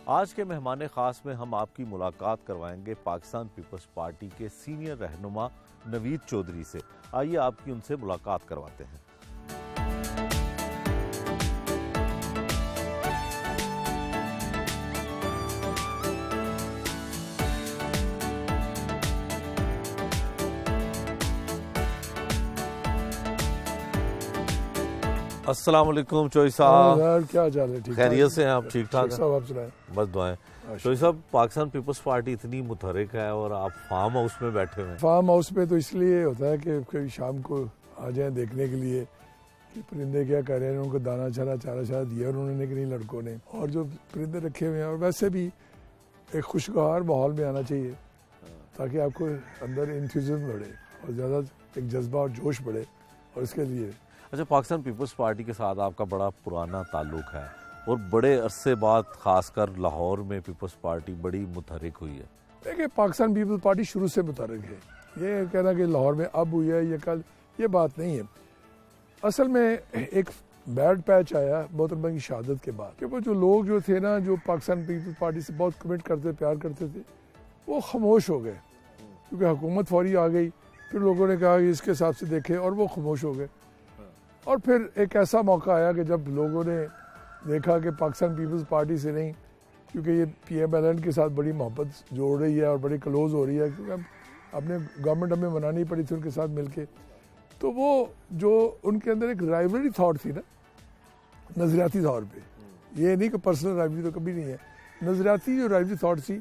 आज के मेहमान खास में हम आपकी मुलाकात करवाएंगे पाकिस्तान पीपल्स पार्टी के सीनियर रहनुमा नवीद चौधरी से। आइए आपकी उनसे मुलाकात करवाते हैं। अस्सलाम वालेकुम चौधरी साहब। यार क्या चाल है? ठीक खैरियत से हैं आप? ठीक ठाक साहब आप सुनाएं। बस दुआएं। चौधरी साहब, पाकिस्तान पीपल्स पार्टी इतनी मुतहरिक है और आप फार्म हाउस में बैठे हुए हैं। फार्म हाउस पे तो इसलिए होता है कि कभी शाम को आ जाएं देखने के लिए कि परिंदे क्या कर रहे हैं। उनको दाना चारा चारा दिया उन्होंने कि नहीं लड़कों ने, और जो परिंदे रखे हुए हैं। और वैसे भी एक खुशगवार माहौल में आना चाहिए ताकि आपको अंदर इंथुजिज्म बढ़े और ज़्यादा एक जज्बा और जोश बढ़े। और इसके लिए अच्छा, पाकिस्तान पीपल्स पार्टी के साथ आपका बड़ा पुराना ताल्लुक है और बड़े अरसे बाद खासकर लाहौर में पीपल्स पार्टी बड़ी मुतहरिक हुई है। देखिए, पाकिस्तान पीपल्स पार्टी शुरू से मुतहरिक है। ये कहना कि लाहौर में अब हुई है या कल, ये बात नहीं है। असल में एक बैड पैच आया मोहतरमा की शहादत के बाद कि वो जो लोग जो थे ना, जो पाकिस्तान पीपल्स पार्टी से बहुत कमिट करते प्यार करते थे, वो खामोश हो गए क्योंकि हुकूमत फौरी आ गई। फिर लोगों ने कहा कि इसके हिसाब से देखें, और वो खामोश हो गए। और फिर एक ऐसा मौका आया कि जब लोगों ने देखा कि पाकिस्तान पीपल्स पार्टी से नहीं, क्योंकि ये PMLN के साथ बड़ी मोहब्बत जोड़ रही है और बड़ी क्लोज हो रही है, क्योंकि अपने गवर्नमेंट हमें बनानी पड़ी थी उनके साथ मिलके। तो वो जो उनके अंदर एक राइवलरी थॉट थी ना, नज़रियाती तौर पे, ये नहीं कि पर्सनल राइवलरी तो कभी नहीं है, नज़रियाती जो राइवलरी थॉट थी,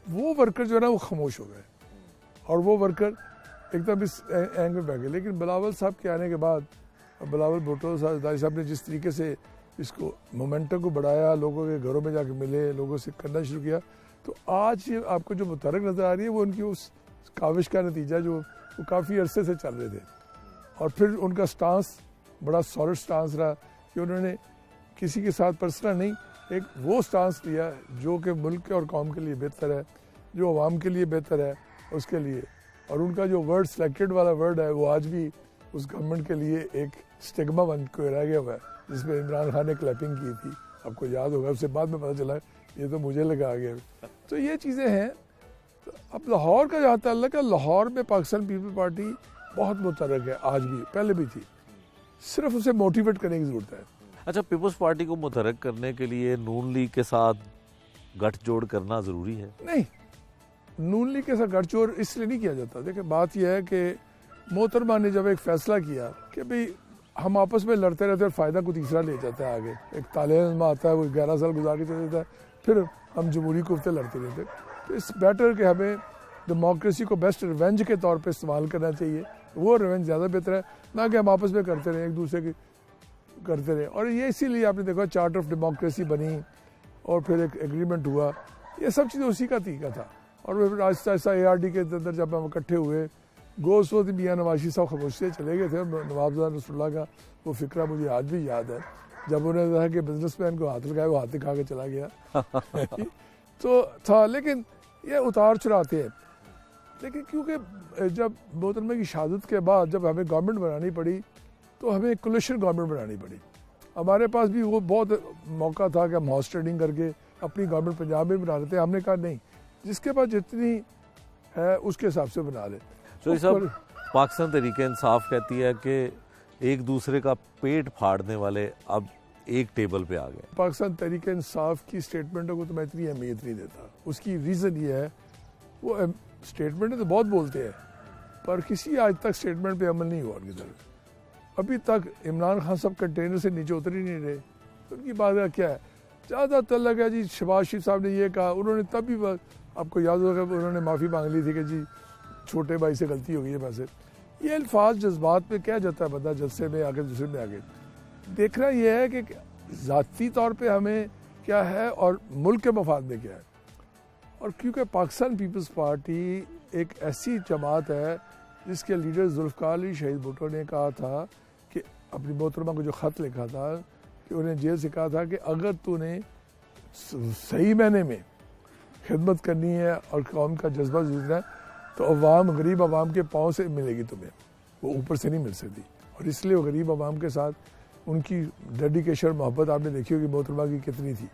वो वर्कर जो है ना वो खामोश हो गए और वो वर्कर एकदम इस एंग में बह गए। लेकिन बिलावल साहब के आने के बाद, बिलावल भुट्टो साहब ने जिस तरीके से इसको मोमेंटम को बढ़ाया, लोगों के घरों में जाके मिले, लोगों से करना शुरू किया, तो आज ये आपको जो मुतहरिक नज़र आ रही है वो उनकी उस काविश का नतीजा जो वो काफ़ी अरसे से चल रहे थे। और फिर उनका स्टांस बड़ा सॉलिड स्टांस रहा कि उन्होंने किसी के साथ पर्सनल नहीं, एक वो स्टांस लिया जो कि मुल्क और कौम के लिए बेहतर है, जो अवाम के लिए बेहतर है उसके लिए। और उनका जो वर्ड सिलेक्टेड वाला वर्ड है वो आज भी उस गवर्नमेंट के लिए एक स्टिग्मा बन के रह गया हुआ है, जिसमें इमरान खान ने क्लैपिंग की थी, आपको याद होगा। उससे बाद में पता चला ये तो मुझे लगा आ गया। तो ये चीज़ें हैं। तो अब लाहौर का जहाँ तल्लुक है, लाहौर में पाकिस्तान पीपल्स पार्टी बहुत मुतहरिक है, आज भी, पहले भी थी, सिर्फ उसे मोटिवेट करने की ज़रूरत है। अच्छा, पीपल्स पार्टी को मुतहरिक करने के लिए नून लीग के साथ गठजोड़ करना ज़रूरी है? नहीं, नून लीग के साथ गठजोड़ इसलिए नहीं किया जाता। देखिए, बात यह है कि मोहतरमा ने जब एक फ़ैसला किया कि भाई हम आपस में लड़ते रहते और फ़ायदा को तीसरा ले जाता है आगे, एक तालिबान आता है वो 11 साल गुजार के चले जाता है, फिर हम जमहूरी कुफ्ते लड़ते रहते। तो इट्स बेटर कि हमें डेमोक्रेसी को बेस्ट रिवेंज के तौर पे इस्तेमाल करना चाहिए। वो रिवेंज ज़्यादा बेहतर है, ना कि हम आपस में करते रहें, एक दूसरे की करते रहें। और ये इसीलिए आपने देखा चार्टर ऑफ डेमोक्रेसी बनी और फिर एक एग्रीमेंट हुआ, ये सब चीज़ें उसी का तरीका था। और फिर आहिस्ता आहिस्ता ARD के अंदर जब हम इकट्ठे हुए, गोस वक्त मियाँ नवाशी साहब खामोशी से चले गए थे। नवाबजादा नसरुल्लाह का वो फिक्रा मुझे आज भी याद है, जब उन्होंने कहा कि बिजनेसमैन को हाथ लगाया, वो हाथ दिखा के चला गया तो था। लेकिन ये उतार चढ़ाते हैं। लेकिन क्योंकि जब मोहतरमा की शहादत के बाद जब हमें गवर्नमेंट बनानी पड़ी, तो हमें कोलिशन गवर्नमेंट बनानी पड़ी। हमारे पास भी वो बहुत मौका था कि हम हॉर्स ट्रेडिंग करके अपनी गवर्नमेंट पंजाब में बना लेते। हमने कहा नहीं, जिसके पास जितनी है उसके हिसाब से बना ले। तो सब पाकिस्तान तहरीक इंसाफ कहती है कि एक दूसरे का पेट फाड़ने वाले अब एक टेबल पे आ गए। पाकिस्तान तहरीक इंसाफ की स्टेटमेंटों को तो मैं इतनी अहमियत नहीं देता। उसकी रीज़न ये है, वो स्टेटमेंट तो बहुत बोलते हैं पर किसी आज तक स्टेटमेंट पे अमल नहीं हुआ उनकी तरफ। अभी तक इमरान खान साहब कंटेनर से नीचे उतर ही नहीं रहे। तो उनकी बात का क्या है? ज़्यादा तल्लक है जी, शहबाज शरीफ साहब ने ये कहा, उन्होंने तब भी आपको याद होगा उन्होंने माफ़ी मांग ली थी कि जी छोटे भाई से गलती हो गई है। वैसे ये अल्फाज जज्बात में क्या जाता है बंदा, जलसे में आगे दूसरे में आगे। देखना यह है कि ज़ाती तौर पे हमें क्या है और मुल्क के मफाद में क्या है। और क्योंकि पाकिस्तान पीपल्स पार्टी एक ऐसी जमात है जिसके लीडर जुल्फ़िकार अली शहीद भुट्टो ने कहा था कि अपनी मोहतरमा को जो ख़त लिखा था कि उन्हें जेल से कहा था कि अगर तूने सही मायने में खिदमत करनी है और कौम का जज्बा जीतना है तो अवाम, गरीब अवाम के पाँव से मिलेगी तुम्हें, वो ऊपर से नहीं मिल सकती। और इसलिए वो गरीब अवाम के साथ उनकी डेडिकेशन मोहब्बत आपने देखी होगी मोहतरमा की कितनी थी।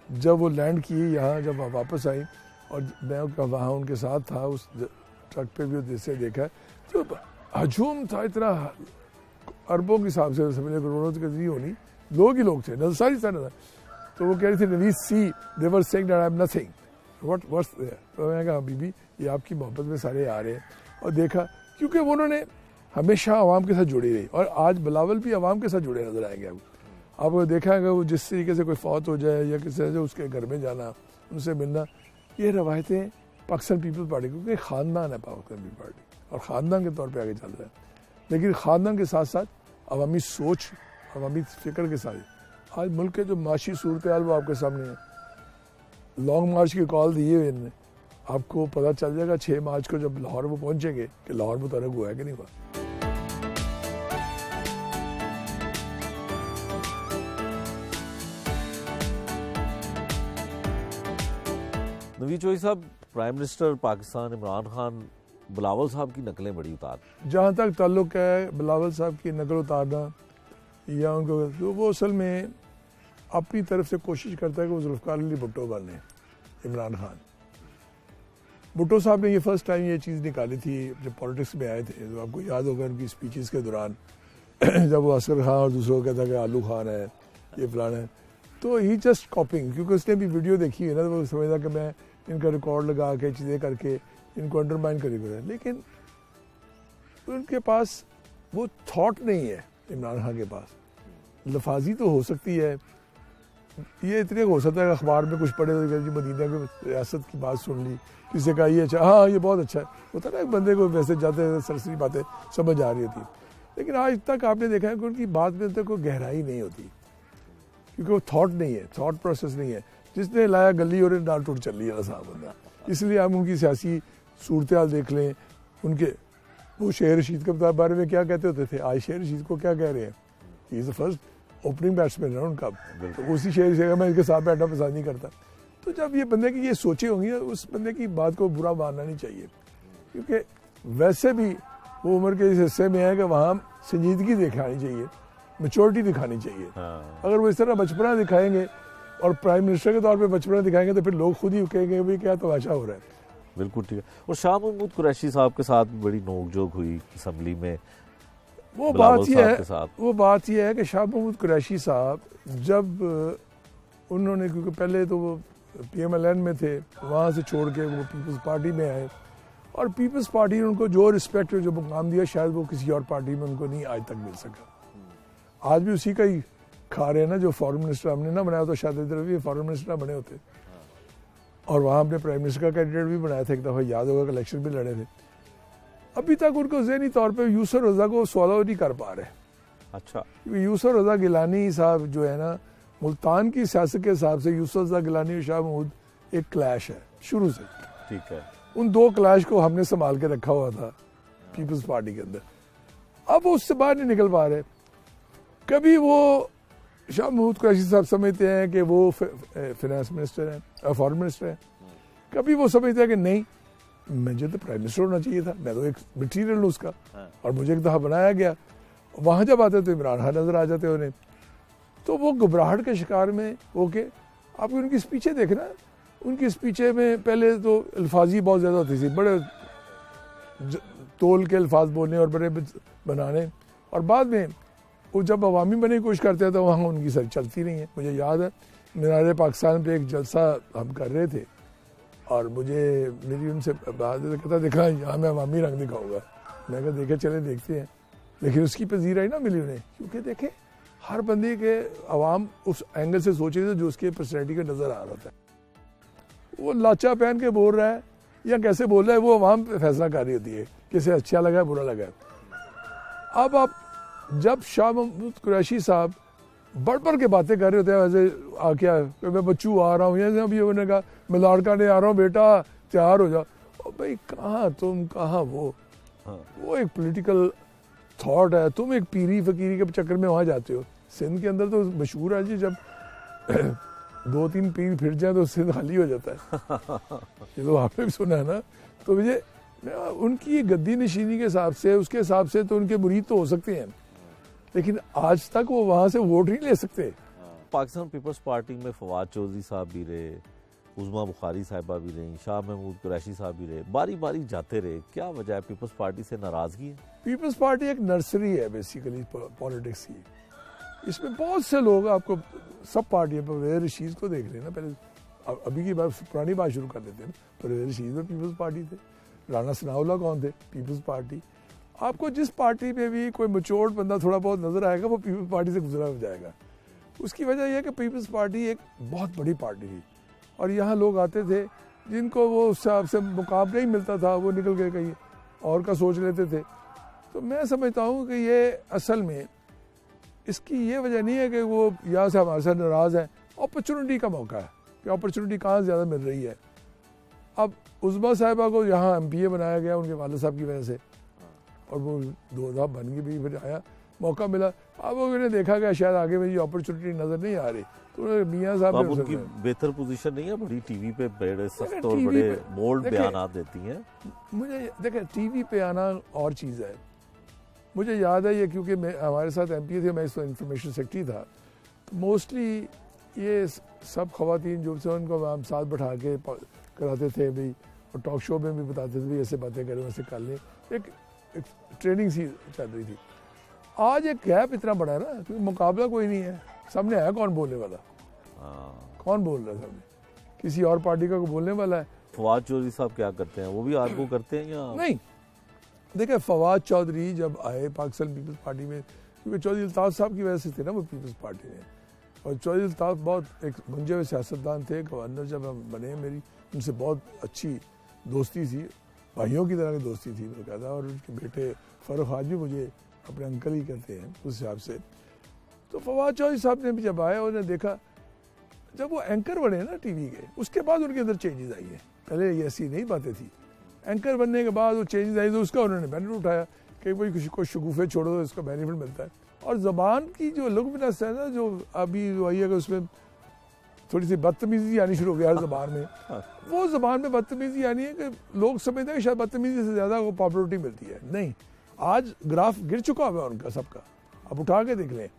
जब वो लैंड की यहाँ, जब वापस आई और मैं वहाँ उनके साथ था, उस ट्रक पे भी जैसे देखा तो हजूम था इतना, अरबों के हिसाब से समझे, करोड़ों की नहीं होनी, लोग ही लोग थे, सारी तरह। तो वो कह रही थी Naveed she they were saying that I am nothing what's there. तो मैंने कहा बीबी ये आपकी मोहब्बत में सारे आ रहे हैं। और देखा क्योंकि वो उन्होंने हमेशा आवाम के साथ जुड़ी रही, और आज बिलावल भी आवाम के साथ जुड़े नजर आएंगे। आपको देखा है वो जिस तरीके से कोई फौत हो जाए या किसी से उसके घर में जाना, उनसे मिलना, ये रवायतें पाकिस्तान पीपल्स पार्टी, क्योंकि ख़ानदान है पाकिस्तान पीपल्स पार्टी और ख़ानदान के तौर पे आगे चल रहा है। लेकिन ख़ानदान के साथ साथ अवामी सोच, अवामी फ़िक्र के साथ आज मुल्क के जो माशी सूरत हाल वो आपके सामने है। लॉन्ग मार्च की कॉल दी है इनने, आपको पता चल जाएगा 6 मार्च को जब लाहौर वो पहुँचेंगे कि लाहौर मुतहर्रिक हुआ है कि नहीं हुआ। नवीद चौधरी साहब, प्राइम मिनिस्टर पाकिस्तान इमरान खान बिलावल साहब की नकलें बड़ी उतार, जहाँ तक ताल्लुक़ है बिलावल साहब की नकल उतारना या उनको, तो वो असल में अपनी तरफ से कोशिश करता है कि वो जुल्फ़िकार अली भुट्टो बने इमरान खान। भुट्टो साहब ने ये फर्स्ट टाइम ये चीज़ निकाली थी जब पॉलिटिक्स में आए थे, तो आपको याद होगा उनकी स्पीचेस के दौरान जब वो असगर खान और दूसरों को कहता कि आलू खान है, ये फलाना है, तो ही जस्ट कॉपिंग, क्योंकि उसने भी वीडियो देखी है ना, तो वो समझता कि मैं इनका रिकॉर्ड लगा के चीज़ें करके इनको अंडरमाइन करेगा। लेकिन उनके पास वो थॉट नहीं है इमरान खान के पास। लफाजी तो हो सकती है, ये इतने हो सकता है अखबार में कुछ पढ़े तो जी मदीना की रियासत की बात सुन ली, किसी का ये अच्छा, हाँ ये बहुत अच्छा है, होता ना एक बंदे को वैसे जाते सरसरी बातें समझ आ रही होती। लेकिन आज तक आपने देखा है कि उनकी बात में तक कोई गहराई नहीं होती, क्योंकि वो थॉट नहीं है, थॉट प्रोसेस नहीं है। जिसने लाया गली और डाल टूट चल रही है साहब बंदा। इसलिए हम उनकी सियासी सूरत हाल देख लें, उनके वो शेर रशीद के बारे में क्या कहते होते थे, आज शेर रशीद को क्या कह रहे हैं, he is the first opening batsman है उनका, तो उसी शेर से मैं इसके साथ बैठना पसंद नहीं करता। तो जब ये बंदे की ये सोचे होंगी, उस बंदे की बात को बुरा मानना नहीं चाहिए, क्योंकि वैसे भी वो उम्र के इस हिस्से में है कि वहाँ संजीदगी दिखानी चाहिए, मैच्योरिटी दिखानी चाहिए। अगर वो इस तरह बचपना दिखाएंगे और प्राइम मिनिस्टर के तौर पे बचपना दिखाएंगे तो फिर लोग खुद ही कहेंगे भाई क्या तमाशा हो रहा है। बिल्कुल ठीक है। और शाह महमूद कुरैशी साहब के साथ बड़ी नोकझोंक हुई असम्बली में, वो बात ये है कि शाह महमूद कुरैशी साहब जब उन्होंने, क्योंकि पहले तो वो PMLN में थे, वहाँ से छोड़ के वो पीपल्स पार्टी में आए, और पीपल्स पार्टी ने उनको जो रिस्पेक्ट जो मुकाम दिया शायद वो किसी और पार्टी में उनको नहीं आज तक मिल सका। आज भी उसी का ही खा रहे हैं ना, जो फॉरेन मिनिस्टर हमने ना बनाया, तो शायद भी फॉरेन मिनिस्टर बने होते, और वहाँ अपने प्राइम मिनिस्टर का कैंडिडेट भी बनाया था एक दफ़ा, याद होगा, इलेक्शन भी लड़े थे। अभी तक उनको ज़हनी तौर पे यूसुफ रज़ा को सॉल्व नहीं कर पा रहे। अच्छा, यूसुफ रज़ा गिलानी साहब जो है ना, मुल्तान की सियासत के हिसाब से यूसुफ रज़ा गिलानी और शाह महमूद एक क्लैश है शुरू से। ठीक है, उन 2 क्लैश को हमने संभाल के रखा हुआ था पीपल्स पार्टी के अंदर। अब वो उससे बाहर नहीं निकल पा रहे। कभी वो शाह महमूद कुरैशी साहब समझते हैं कि वो फाइनेंस मिनिस्टर हैं, फॉरेन मिनिस्टर हैं, कभी वो समझते हैं कि नहीं, मुझे तो प्राइम मिनिस्टर होना चाहिए था, मैं तो एक मटीरियल हूँ उसका, और मुझे एक दफ़ा बनाया गया। वहाँ जब आते तो इमरान खान नजर आ जाते उन्हें, तो वो घबराहट के शिकार में होके, आप उनकी स्पीचें देखना, उनकी स्पीचें में पहले तो अल्फाजी बहुत ज़्यादा होती थी, बड़े तोल के अल्फाज बोलने और बड़े बनाने, और बाद में वो जब अवामी बनने की कोशिश करते हैं तो वहाँ उनकी सर चलती नहीं है। मुझे याद है मीनार पाकिस्तान पे एक जलसा हम कर रहे थे, और मुझे मेरी उनसे बात कहता, देखा यहाँ मैं अवामी रंग दिखाऊंगा, मैं कहा देखे चले देखते हैं, लेकिन उसकी पजीराई ना मिली उन्हें, क्योंकि देखें हर बंदे के अवाम उस एंगल से सोचे थे जो उसके पर्सनैलिटी का नज़र आ रहा था। वो लाचा पहन के बोल रहा है या कैसे बोल रहा है, वो अवाम फैसला कर रही होती है किसे अच्छा लगा बुरा लगा। अब आप जब शाह महमूद कुरैशी साहब बढ़ बढ़ के बातें कर रहे होते हैं, वैसे आके मैं बच्चू आ रहा हूँ, या अभी उन्होंने कहा मैं लाड़का ने आ रहा हूँ, बेटा तैयार हो जाओ, भाई कहाँ तुम कहाँ वो एक पॉलिटिकल थॉट है, तुम एक पीरी फकीरी के चक्कर में वहाँ जाते हो। सिंध के अंदर तो मशहूर है जी, जब 2-3 पीर फिर जाए तो सिंध खाली हो जाता है, ये तो आपने भी सुना है ना। तो मुझे उनकी गद्दी नशीनी के हिसाब से, उसके हिसाब से तो उनके मुरीद तो हो सकते हैं, लेकिन आज तक वो वहाँ से वोट नहीं ले सकते, पाकिस्तान पीपल्स पार्टी में फवाद चौधरी साहब भी रहे, उज़मा बुखारी साहिबा भी रही, शाह महमूद कुरैशी साहब भी रहे, बारी बारी जाते रहे, क्या वजह है? पीपल्स पार्टी से नाराजगी है? पीपल्स पार्टी एक नर्सरी है बेसिकली पॉलिटिक्स की। इसमें बहुत से लोग, आपको सब पार्टियों पर परवेज़ रशीद को देख रहे हैं ना, पहले अभी की बात पुरानी बात शुरू कर देते हैं ना। परवेज़ रशीद में पीपल्स पार्टी थे, राना सनाउल्लाह कौन थे? People's party. आपको जिस पार्टी में भी कोई मचोर्ड बंदा थोड़ा बहुत नजर आएगा वो पीपल्स पार्टी से गुजरा हो जाएगा। उसकी वजह यह है कि पीपल्स पार्टी एक बहुत बड़ी पार्टी थी और यहाँ लोग आते थे जिनको वो उस हिसाब से मुकाम नहीं मिलता था, वो निकल के कहीं और का सोच लेते थे। तो मैं समझता हूँ कि ये असल में इसकी ये वजह नहीं है कि वो यहाँ से हमारे साथ नाराज़ हैं, अपॉर्चुनिटी का मौका है कि अपॉर्चुनिटी कहाँ ज़्यादा मिल रही है। अब उज़मा साहिबा को यहाँ MPA बनाया गया उनके वालिद साहब की वजह से और वो 2 दफ़ा बन गई भी, फिर आया मौका मिला। अब उन्हें देखा गया शायद आगे में ये अपॉर्चुनिटी नज़र नहीं आ रही, तो मियाँ साहब अब उनकी बेहतर पोजीशन नहीं है? बड़ी टीवी पे बड़े सख्त और बड़े बोल्ड बयान देती हैं। मुझे देखें, टीवी पे आना और चीज़ है। मुझे याद है ये, क्योंकि मैं हमारे साथ MPA थे, मैं इस इंफॉर्मेशन सेक्रेटरी था, तो मोस्टली ये सब खवातीन जो से उनको हम साथ बैठा के कराते थे भाई, और टॉक शो में भी बताते थे भाई ऐसे बातें करें वैसे कर लें, एक ट्रेनिंग सी चल रही थी। आज एक गैप इतना बड़ा है ना, क्योंकि मुकाबला कोई नहीं है, सामने है कौन बोलने वाला? कौन बोल रहा है सामने? किसी और पार्टी का कोई बोलने वाला है? फवाद चौधरी साहब क्या करते हैं? वो भी आर्गू करते हैं या नहीं? देखिए, फवाद चौधरी जब आए पाकिस्तान पीपल्स पार्टी में, क्योंकि चौधरी अल्ताफ़ साहब की वजह से थे ना वो पीपल्स पार्टी में, और चौधरी अल्ताफ़ बहुत एक मुंजे हुए सियासतदान थे। गवर्नर जब हम बने, मेरी उनसे बहुत अच्छी दोस्ती थी, भाइयों की तरह की दोस्ती थी बकायदा, और उनके बेटे फ़ारूक आज भी मुझे अपने अंकल ही कहते हैं उस हिसाब से। तो फवाद चौधरी साहब ने भी जब आए, उन्होंने देखा जब वो एंकर बने ना टीवी के, उसके बाद उनके अंदर चेंजेस आई है। पहले ये ऐसी नहीं बातें थी, एंकर बनने के बाद वो चेंजेस आई तो उसका उन्होंने बेनिफिट उठाया कि भाई किसी को शगुफे छोड़ो तो इसका बेनिफिट मिलता है। और ज़बान की जो लुकमिनस है ना, जो अभी आई है कि उसमें थोड़ी सी बदतमीजी आनी शुरू हो गई हर ज़बान में, वो ज़बान में बदतमीजी आनी है कि लोग समझते हैं कि शायद बदतमीजी से ज़्यादा वो पॉपुलरिटी मिलती है। नहीं, आज ग्राफ गिर चुका हुआ है उनका सबका, अब उठा के देख लें,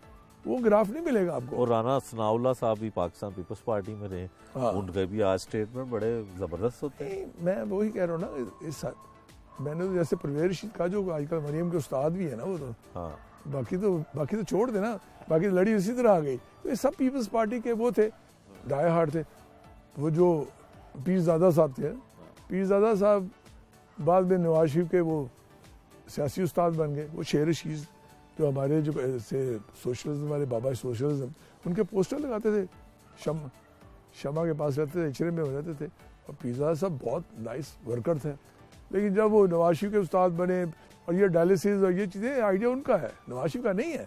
वो ग्राफ नहीं मिलेगा आपको। और राना सनाउल्लाह साहब भी पाकिस्तान पीपल्स पार्टी में रहे, हाँ। उनके भी आज स्टेटमेंट बड़े ज़बरदस्त होते हैं। मैं वही कह रहा हूँ ना, इस मैंने तो जैसे परवेज़ रशीद का जो आजकल मरियम के उस्ताद भी है ना, वो तो हाँ, बाकी तो छोड़ देना, बाकी तो लड़ी इसी तरह आ गई। तो ये सब पीपल्स पार्टी के वो थे, डाई हार्ड थे। वो जो पीरज़ादा साहब थे, पीरज़ादा साहब बाद में नवाज शरीफ के वो सियासी उस्ताद बन गए। वो शेर शीज़ जो हमारे जो से सोशलिज्म वाले बाबा सोशलिज्म, उनके पोस्टर लगाते थे, शमा के पास रहते थे, इचरे में हो रहते थे। और पीरज़ादा साहब बहुत नाइस वर्कर थे, लेकिन जब वो नवाज शरीफ के उस्ताद बने, और ये डायलिसिस और ये चीज़ें आइडिया उनका है, नवाज शरीफ का नहीं है।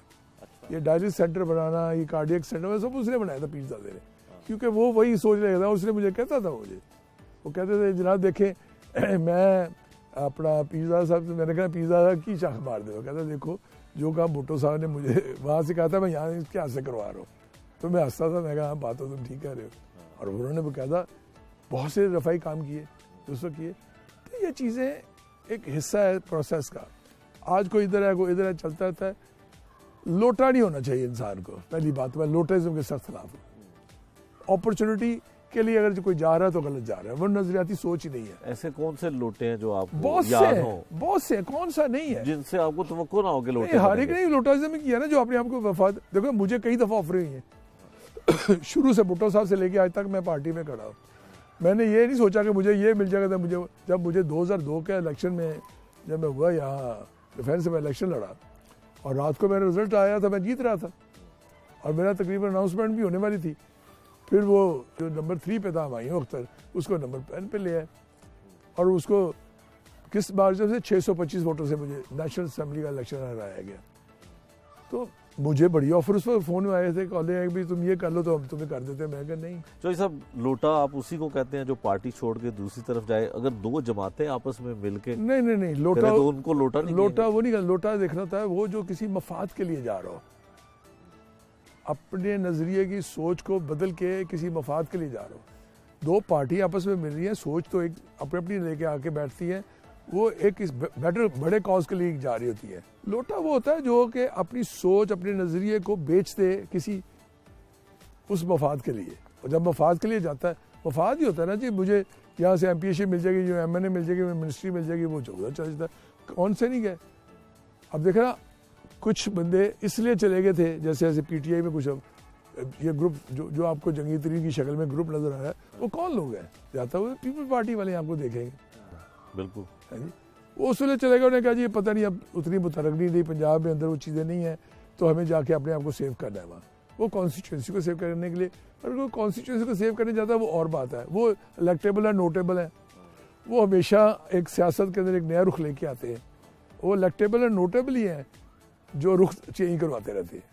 ये डायलिसिस सेंटर बनाना, ये कार्डियक सेंटर, सब उसने बनाया था पीरज़ादे ने, क्योंकि वो वही सोच रहा था। उसने मुझे कहता था, वो कहते थे जनाब देखें मैं अपना पीरज़ादा साहब से, मैंने कहा पीरज़ादा की चाक मार दे। वो कहता देखो जो काम भुट्टो साहब ने मुझे वहाँ से कहा था, मैं यहाँ क्या से करवा रहा हूँ। तो मैं हंसता था, मैं कहा हाँ बात तो तुम ठीक कह रहे हो। और उन्होंने बकायदा बहुत से रफ़ाई काम किए दोस्तों किए। तो ये चीज़ें एक हिस्सा है प्रोसेस का। आज कोई इधर है कोई इधर है, चलता रहता है। लोटा नहीं होना चाहिए इंसान को, पहली बात। मैं लोटेज़म के सख्त खिलाफ हूँ। अपॉर्चुनिटी के लिए अगर कोई जा रहा है तो गलत जा रहा है, वो नजरियाती सोच ही नहीं है। ऐसे कौन से लोटे हैं जो आपको बहुत याद से हो, बहुत से, कौन सा नहीं है जिनसे आपको तवक्को ना हो कि लोटे हर एक बनेंगे? ने लोटाइज्म में किया ना, जो अपने आप को वफाद। देखो मुझे कई दफ़ा ऑफर हुई है शुरू से भुट्टो साहब से लेके आज तक मैं पार्टी में खड़ा हूँ। मैंने ये नहीं सोचा कि मुझे ये मिल जाएगा। जब मुझे 2002 के इलेक्शन में जब मैं हुआ यहाँ डिफेंस में इलेक्शन लड़ा, और रात को मेरा रिजल्ट आया था, मैं जीत रहा था, और मेरा तकरीबन अनाउंसमेंट भी होने वाली थी। फिर वो जो नंबर 3 पे था हमायूं अख्तर, उसको नंबर 10 पे ले आए, और उसको किस मार्जिन से 625 वोटों से मुझे नेशनल असेंबली का इलेक्शन हराया गया। तो मुझे बड़ी ऑफर उस पर फ़ोन में आए थे, कॉल आए भी तुम ये कर लो तो हम तुम्हें कर देते हैं। मैं कहा नहीं। तो ये सब लोटा आप उसी को कहते हैं जो पार्टी छोड़ के दूसरी तरफ जाए? अगर दो जमातें आपस में मिलके नहीं लोटा तो उनको लोटा नहीं लोटा वो नहीं, लोटा देखना था वो जो किसी मफाद के लिए जा रहा हो, अपने नजरिए की सोच को बदल के किसी मफाद के लिए जा रहा हो। दो पार्टी आपस में मिल रही है, सोच तो एक अपनी अपनी लेके आके बैठती है, वो एक इस बेटर बड़े कॉज के लिए जा रही होती है। लोटा वो होता है जो कि अपनी सोच अपने नजरिए को बेच दे किसी उस मफाद के लिए। और जब मफाद के लिए जाता है, मफाद ही होता है ना जी, मुझे यहाँ से MPH मिल जाएगी, जो MNA मिल जाएगी, मिनिस्ट्री मिल जाएगी, वो जो चला जाता है। कौन से नहीं गए? अब देख ना, कुछ बंदे इसलिए चले गए थे, जैसे जैसे PTI में कुछ ये ग्रुप जो आपको जंगी तरीन की शक्ल में ग्रुप नजर आ रहा है, वो कौन लोग हैं? जाता हुआ पीपल पार्टी वाले आपको देखेंगे, बिल्कुल है जी। वो उसलिए चले गए, उन्होंने कहा जी पता नहीं, अब उतनी मुतरक नहीं रही पंजाब में, अंदर वो चीज़ें नहीं है, तो हमें जाके अपने आप को सेव करना है वहाँ, वो कॉन्स्टिट्यूंसी को सेव करने के लिए। और वो कॉन्स्टिट्यूंसी को सेव करने जाता है, वो और बात है, वो इलेक्टेबल है, नोटेबल है, वो हमेशा एक सियासत के अंदर एक नया रुख लेके आते हैं। वो इलेक्टेबल और नोटेबल ही हैं जो रुख चेंज करवाते रहते हैं।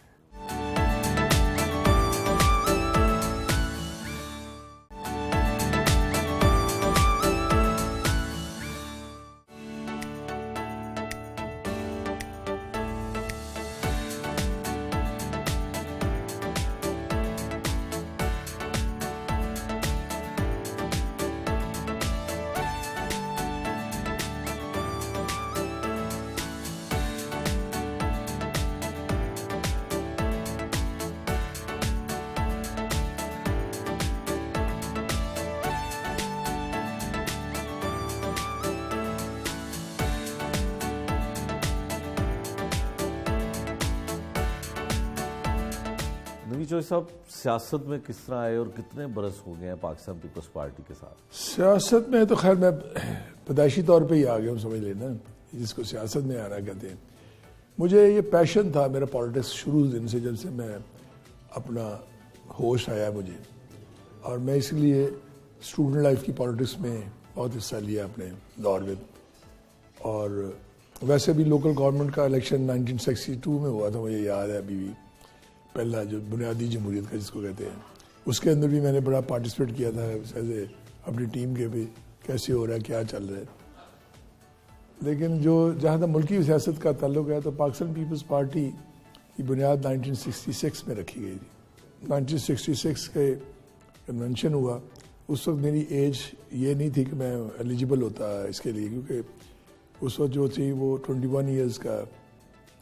नवीद चौधरी साहब, सियासत में किस तरह आए और कितने बरस हो गए हैं पाकिस्तान पीपल्स पार्टी के साथ? सियासत में तो खैर मैं पैदाइशी तौर पे ही आ गया हूँ, समझ लेना, जिसको सियासत में आना कहते हैं। मुझे ये पैशन था मेरा पॉलिटिक्स शुरू दिन से, जब से मैं अपना होश आया मुझे, और मैं इसलिए स्टूडेंट लाइफ की पॉलिटिक्स में बहुत हिस्सा लिया अपने दौर में। और वैसे भी लोकल गवर्नमेंट का इलेक्शन 1962 में हुआ था, मुझे याद है अभी भी, पहला जो बुनियादी जमहूरियत का जिसको कहते हैं, उसके अंदर भी मैंने बड़ा पार्टिसिपेट किया था ऐसे अपनी टीम के भी, कैसे हो रहा है, क्या चल रहा है। लेकिन जो जहाँ तक मुल्की सियासत का ताल्लुक है, तो पाकिस्तान पीपल्स पार्टी की बुनियाद 1966 में रखी गई थी। 1966 के कन्वेंशन हुआ, उस वक्त मेरी एज ये नहीं थी कि मैं एलिजिबल होता इसके लिए, क्योंकि उस वक्त जो थी वो 21 ईयर्स का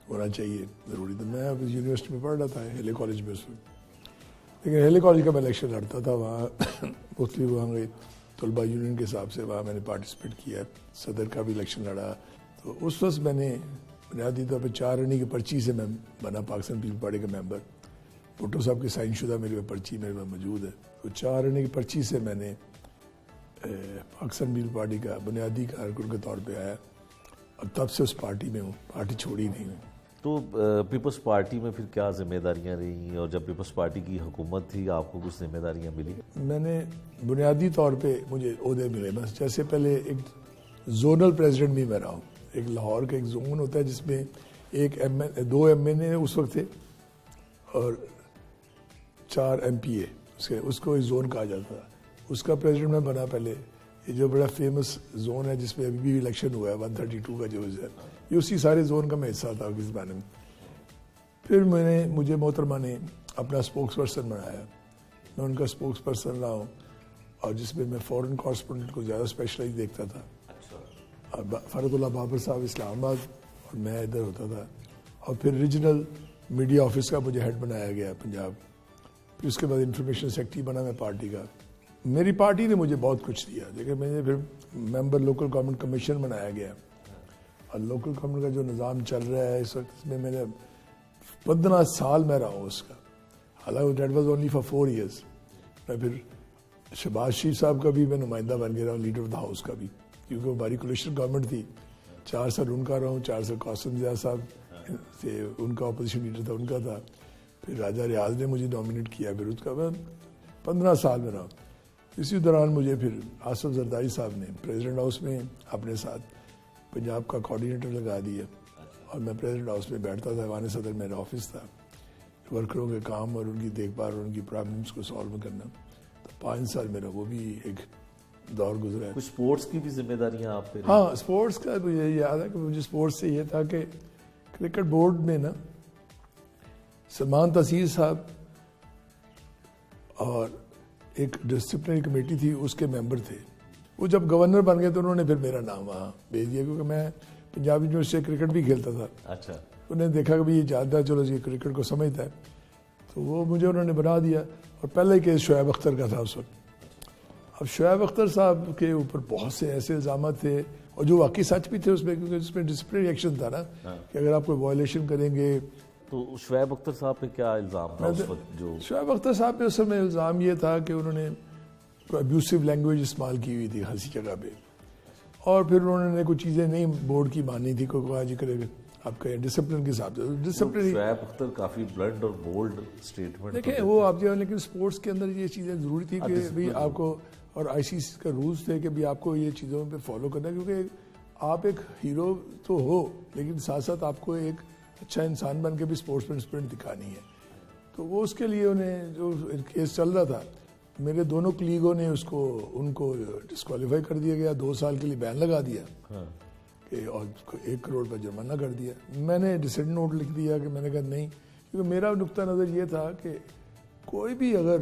होना चाहिए ज़रूरी। तो मैं यूनिवर्सिटी में पढ़ रहा था, हेले कॉलेज में उस वक्त। लेकिन हेले कॉलेज का मैं इलेक्शन लड़ता था वहाँ, मुख्तलिफ वहाँ गई तलबा यूनियन के हिसाब से वहाँ मैंने पार्टिसिपेट किया, सदर का भी इलेक्शन लड़ा। तो उस वक्त मैंने बुनियादी तौर पर 4 आने की पर्ची से मैं बना पाकिस्तान पीपल पार्टी का मेंबर। भुट्टो साहब की साइन शुदा मेरे पे पर्ची मेरे पास मौजूद है। तो 4 आने की पर्ची से मैंने पाकिस्तान पीपल पार्टी का बुनियादी कारकुन के तौर पर आया। अब तब से उस पार्टी में हूँ, पार्टी छोड़ी नहीं हूँ। तो पीपल्स पार्टी में फिर क्या जिम्मेदारियां रही, और जब पीपल्स पार्टी की हुकूमत थी आपको कुछ जिम्मेदारियां मिली? मैंने बुनियादी तौर पे मुझे ओहदे मिले, बस जैसे पहले एक जोनल प्रेसिडेंट भी मैं रहा हूँ। एक लाहौर का एक जोन होता है जिसमें 2 MNA उस वक्त थे और 4 MPA, उसको एक जोन कहा जाता था। उसका प्रेसिडेंट मैं बना पहले। ये जो बड़ा फेमस जोन है जिसमें अभी भी इलेक्शन हुआ है 132 का जो है, ये उसी सारे जोन का मैं हिस्सा था किस बारे में। फिर मुझे मोहतरमा ने अपना स्पोक्स पर्सन बनाया, मैं उनका स्पोक्स पर्सन रहा हूँ, और जिसमें मैं फॉरेन कॉरेस्पोंडेंट को ज़्यादा स्पेशलाइज देखता था। और फ़रतुल्लाह बाबर साहब इस्लामाबाद और मैं इधर होता था। और फिर रीजनल मीडिया ऑफिस का मुझे हेड बनाया गया पंजाब। फिर उसके बाद इंफॉर्मेशन सेक्रेटरी बना मैं पार्टी का। मेरी पार्टी ने मुझे बहुत कुछ दिया, लेकिन मैंने फिर मेंबर लोकल गवर्नमेंट कमीशन बनाया गया, और लोकल गवर्नमेंट का जो निज़ाम चल रहा है इस वक्त, इसमें मैंने 15 साल में रहा हूँ उसका। हालांकि that was only for 4 years. मैं फिर शहबाज शरीफ साहब का भी मैं नुमाइंदा बन गया रहा हूँ, लीडर ऑफ द हाउस का भी, क्योंकि वो हमारी कोलिशन गवर्नमेंट थी। 4 साल उनका रहा हूँ, 4 साल कासिम ज़िया साहब थे, उनका अपोजिशन लीडर था, उनका था। फिर राजा रियाज ने मुझे नॉमिनेट किया, फिर उसका मैं 15 साल में रहा। इसी दौरान मुझे फिर आसिफ जरदारी साहब ने प्रेसिडेंट हाउस में अपने साथ पंजाब का कोऑर्डिनेटर लगा दिया, और मैं प्रेसिडेंट हाउस में बैठता था। वाने सदर मेरा ऑफिस था, वर्करों के काम और उनकी देखभाल और उनकी प्रॉब्लम्स को सॉल्व करना। तो 5 साल मेरा वो भी एक दौर गुजरा है। कुछ स्पोर्ट्स की भी जिम्मेदारियां आप पे? हाँ, स्पोर्ट्स का मुझे याद है कि मुझे स्पोर्ट्स से ये था कि क्रिकेट बोर्ड में ना सलमान तसीर साहब और एक डिसिप्लिनरी कमेटी थी, उसके मेंबर थे। वो जब गवर्नर बन गए तो उन्होंने फिर मेरा नाम वहाँ भेज दिया, क्योंकि मैं पंजाब यूनिवर्सिटी से क्रिकेट भी खेलता था। अच्छा। उन्होंने देखा कि भाई ये जानता है, चलो जी क्रिकेट को समझता है, तो वो मुझे उन्होंने बना दिया। और पहला ही केस शुएब अख्तर का था उस वक्त। अब शुएब अख्तर साहब के ऊपर बहुत से ऐसे इल्ज़ाम थे और जो वाकई सच भी थे उसमें, क्योंकि उसमें डिसिप्लिनरी एक्शन था ना कि अगर आप कोई वायलेशन करेंगे। तो शुएब अख्तर साहब पे क्या इल्ज़ाम था उस वक्त? जो शुएब अख्तर साहब पे उस समय इल्ज़ाम ये था कि उन्होंने अब्यूसिव लैंग्वेज इस्तेमाल की हुई थी हंसी जगह पे, और फिर उन्होंने कुछ चीज़ें नहीं बोर्ड की मानी थी, कोई आज करेगा आपका डिसिप्लिन के हिसाब से डिसिप्लिन। शुएब अख्तर काफ़ी ब्लंट और बोल्ड स्टेटमेंट देखें वो आप जो, लेकिन स्पोर्ट्स के अंदर ये चीज़ें ज़रूरी थी कि भाई आपको, और आईसीसी का रूल्स थे कि भाई आपको ये चीज़ों पे फॉलो करना है, क्योंकि आप एक हीरो तो हो लेकिन साथ साथ आपको एक अच्छा इंसान बन के भी स्पोर्ट्समैन स्पिरिट दिखानी है। तो वो उसके लिए उन्हें जो केस चल रहा था, मेरे दोनों कलीगों ने उनको डिस्क्वालीफाई कर दिया गया, 2 साल के लिए बैन लगा दिया कि, और 1 करोड़ का जुर्माना कर दिया। मैंने डिसेंट नोट लिख दिया कि मैंने कहा नहीं, क्योंकि मेरा नुक्ता नज़र ये था कि कोई भी अगर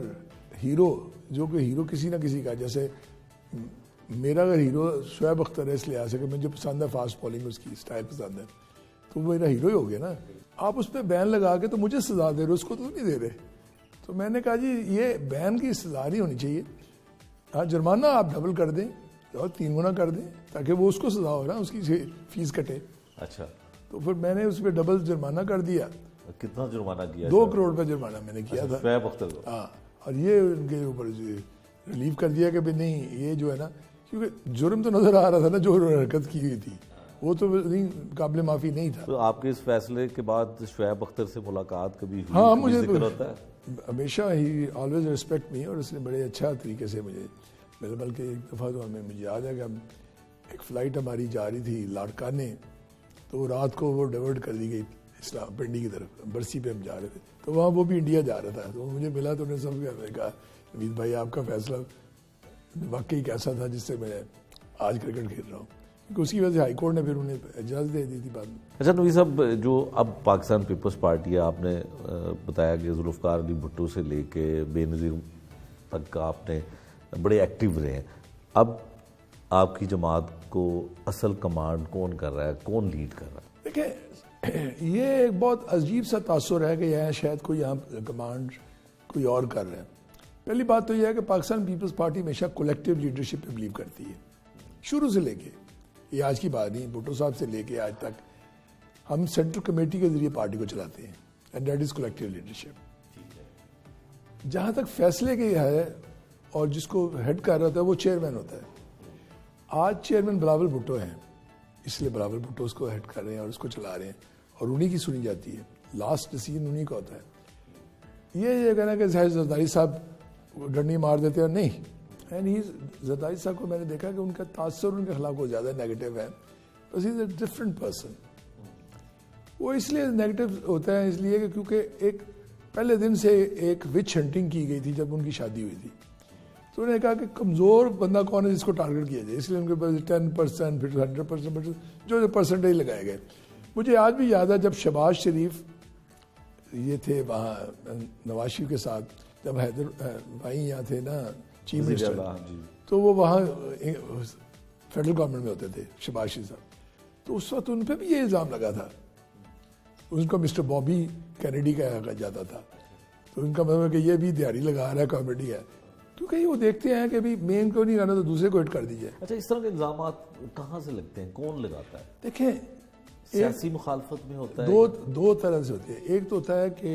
हीरो, जो कि हीरो किसी ना किसी का, जैसे मेरा अगर हीरो शुएब अख्तर है इसलिए आ सके, मुझे पसंद है फास्ट बॉलिंग, उसकी स्टाइल पसंद है, तो मेरा हीरो ही हो गया ना। आप उस पर बैन लगा के तो मुझे सजा दे रहे हो, उसको तो नहीं दे रहे। तो मैंने कहा जी ये बैन की सजा नहीं होनी चाहिए, हाँ जुर्माना आप डबल कर दें और 3 गुना कर दें ताकि वो उसको सजा हो ना, उसकी फीस कटे। अच्छा, तो फिर मैंने उस पर डबल जुर्माना कर दिया। कितना जुर्माना किया? 2 करोड़ का जुर्माना मैंने किया था शुएब अख्तर को। हाँ, और ये उनके ऊपर रिलीव कर दिया कि भाई नहीं ये जो है ना, क्योंकि जुर्म तो नजर आ रहा था ना जो हरकत की हुई थी, वो तो नहीं काबिल माफ़ी नहीं था। तो आपके इस फैसले के बाद शुएब अख्तर से मुलाकात कभी हुई? हाँ, कभी मुझे जिक्र होता है? हमेशा ही ऑलवेज रिस्पेक्ट मी, और उसने बड़े अच्छा तरीके से मुझे मिला। बल्कि एक दफ़ा तो हमें मुझे याद है कि हम एक फ़्लाइट हमारी जा रही थी लाड़काने, तो रात को वो डाइवर्ट कर दी गई इस्लाम पिंडी की तरफ, बरसी पे हम जा रहे थे, तो वहाँ वो भी इंडिया जा रहा था। तो मुझे मिला तो उन्होंने सब कहा नवीद भाई आपका फैसला वाकई कैसा था जिससे मैं आज क्रिकेट खेल रहा हूँ, क्योंकि उसकी वजह से हाई कोर्ट ने फिर उन्हें इजाज़त दे दी थी बाद में। अच्छा नवीद साहब, जो अब पाकिस्तान पीपल्स पार्टी है, आपने बताया कि जुल्फ़िकार अली भुट्टो से लेके बेनज़ीर तक का आपने बड़े एक्टिव रहे हैं। अब आपकी जमात को असल कमांड कौन कर रहा है, कौन लीड कर रहा है? देखिए ये एक बहुत अजीब सा तासुर है कि यहाँ शायद कोई यहाँ कमांड कोई और कर रहे हैं। पहली बात तो यह है कि पाकिस्तान पीपल्स पार्टी हमेशा कलेक्टिव लीडरशिप पे बिलीव करती है, शुरू से लेके, ये आज की बात नहीं, भुट्टो साहब से लेके आज तक हम सेंट्रल कमेटी के जरिए पार्टी को चलाते हैं, and that is collective leadership. जहाँ तक फैसले की है और जिसको हेड कर रहा होता है वो चेयरमैन होता है। आज चेयरमैन बिलावल भुट्टो हैं, इसलिए बिलावल भुट्टो उसको हेड कर रहे हैं और उसको चला रहे हैं, और उन्हीं की सुनी जाती है, लास्ट डिसीजन उन्हीं का होता है। ये कहना कि जरदारी साहब डंडी मार देते हैं, नहीं। एंड ही जरदारी साहब को मैंने देखा कि उनका तासुर उनके खिलाफ बहुत ज़्यादा नेगेटिव है, बस इज अ डिफरेंट पर्सन। वो इसलिए नेगेटिव होता है इसलिए कि क्योंकि एक पहले दिन से एक विच हंटिंग की गई थी जब उनकी शादी हुई थी, तो उन्होंने कहा कि कमज़ोर बंदा कौन है जिसको टारगेट किया जाए, इसलिए उनके पास 10% फिर 100% जो परसेंटेज लगाए गए। मुझे आज भी याद है जब शहबाज शरीफ ये थे वहाँ नवाज शरीफ के साथ, जब हैदर भाई यहाँ थे ना चीफ मिनिस्टर, तो वो वहाँ फेडरल गवर्नमेंट में होते थे शहबाज शरीफ साहब, तो उस वक्त उन पर भी ये इल्ज़ाम लगा था, उनको मिस्टर बॉबी कैनेडी कहा जाता था। तो उनका मतलब है कि ये भी दिहाड़ी लगा रहा है, कॉमेडी है, क्योंकि वो देखते हैं कि भाई मेन को नहीं करना तो दूसरे को हिट कर दीजिए। अच्छा, इस तरह के इल्ज़ाम कहाँ से लगते हैं, कौन लगाता है? देखें सियासी मुखालफत में होता है, दो तरह से होती है। एक तो होता है कि